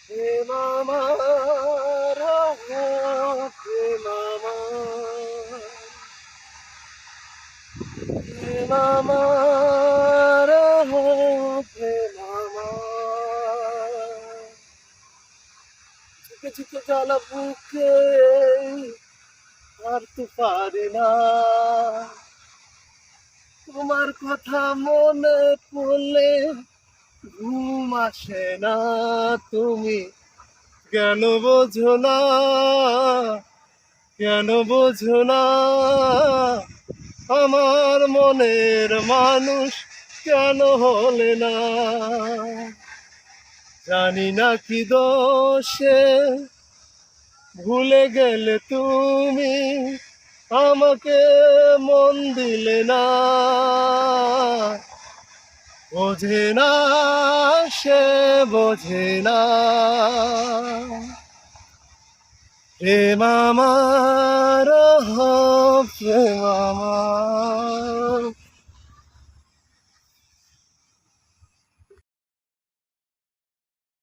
প্রেম আমার, প্রেম আমার, প্রেম আমার, প্রেম আমার। ঝুঁকে ঝুঁকে জ্বালা বুকে আর তো পারি না, তোমার কথা মনে পড়লে ঘুম আসে না। তুমি কেন বোঝো না, কেন বোঝো না, আমার মনের মানুষ কেন হলে না। জানি না কি দোষে ভুলে গেলে তুমি, আমাকে মন দিলে না। বোঝে না, সে বোঝে না। প্রেম আমার,